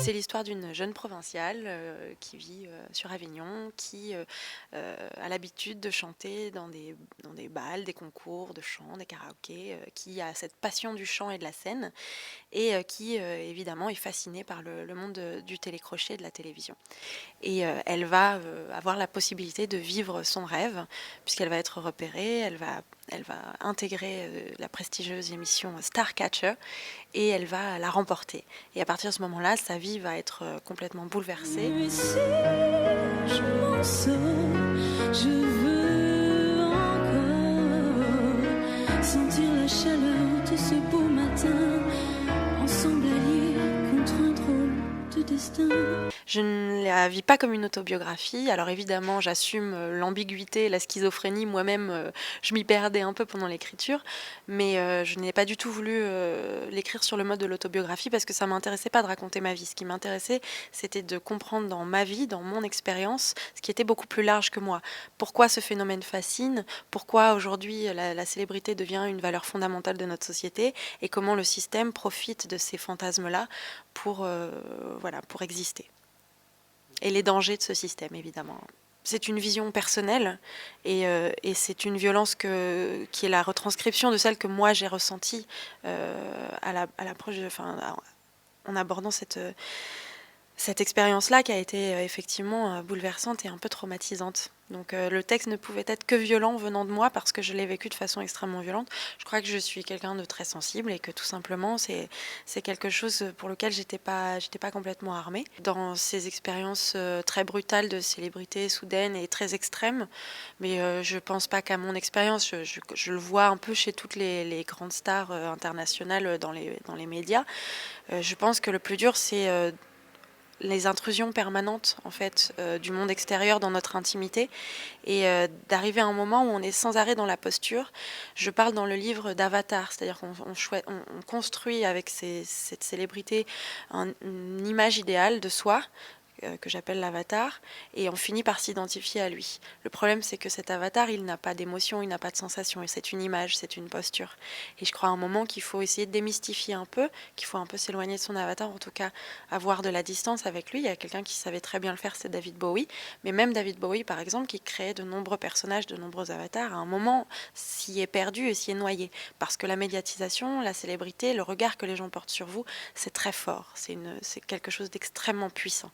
C'est l'histoire d'une jeune provinciale qui vit sur Avignon, qui a l'habitude de chanter dans des bals, des concours de chant, des karaokés, qui a cette passion du chant et de la scène, et qui évidemment est fascinée par le monde du télécrochet et de la télévision. Et elle va avoir la possibilité de vivre son rêve, puisqu'elle va être repérée, elle va intégrer la prestigieuse émission Starcatcher, et elle va la remporter. Et à partir de ce moment-là, sa vie va être complètement bouleversée. Et si je m'en sors, je veux encore sentir la chaleur de ce beau matin, ensemble alliés contre un drôle de destin. Je ne la vis pas comme une autobiographie. Alors évidemment, j'assume l'ambiguïté, la schizophrénie. Moi-même, je m'y perdais un peu pendant l'écriture, mais je n'ai pas du tout voulu l'écrire sur le mode de l'autobiographie parce que ça m'intéressait pas de raconter ma vie. Ce qui m'intéressait, c'était de comprendre dans ma vie, dans mon expérience, ce qui était beaucoup plus large que moi. Pourquoi ce phénomène fascine, pourquoi aujourd'hui la célébrité devient une valeur fondamentale de notre société, et comment le système profite de ces fantasmes-là pour, pour exister. Et les dangers de ce système, évidemment. C'est une vision personnelle et c'est une violence qui est la retranscription de celle que moi j'ai ressentie à l'approche, en abordant cette expérience-là qui a été effectivement bouleversante et un peu traumatisante. Donc le texte ne pouvait être que violent venant de moi parce que je l'ai vécu de façon extrêmement violente. Je crois que je suis quelqu'un de très sensible et que tout simplement c'est quelque chose pour lequel j'étais pas complètement armée. Dans ces expériences très brutales de célébrité soudaine et très extrêmes, mais je pense pas qu'à mon expérience, je le vois un peu chez toutes les grandes stars internationales dans les médias. Je pense que le plus dur c'est les intrusions permanentes en fait du monde extérieur dans notre intimité, et d'arriver à un moment où on est sans arrêt dans la posture. Je parle dans le livre d'avatar, c'est-à-dire qu'on construit avec cette célébrité une image idéale de soi que j'appelle l'avatar, et on finit par s'identifier à lui. Le problème, c'est que cet avatar, il n'a pas d'émotion, il n'a pas de sensation, et c'est une image, c'est une posture. Et je crois à un moment qu'il faut essayer de démystifier un peu, qu'il faut un peu s'éloigner de son avatar, en tout cas avoir de la distance avec lui. Il y a quelqu'un qui savait très bien le faire, c'est David Bowie, mais même David Bowie, par exemple, qui créait de nombreux personnages, de nombreux avatars, à un moment s'y est perdu et s'y est noyé, parce que la médiatisation, la célébrité, le regard que les gens portent sur vous, c'est très fort, c'est quelque chose d'extrêmement puissant.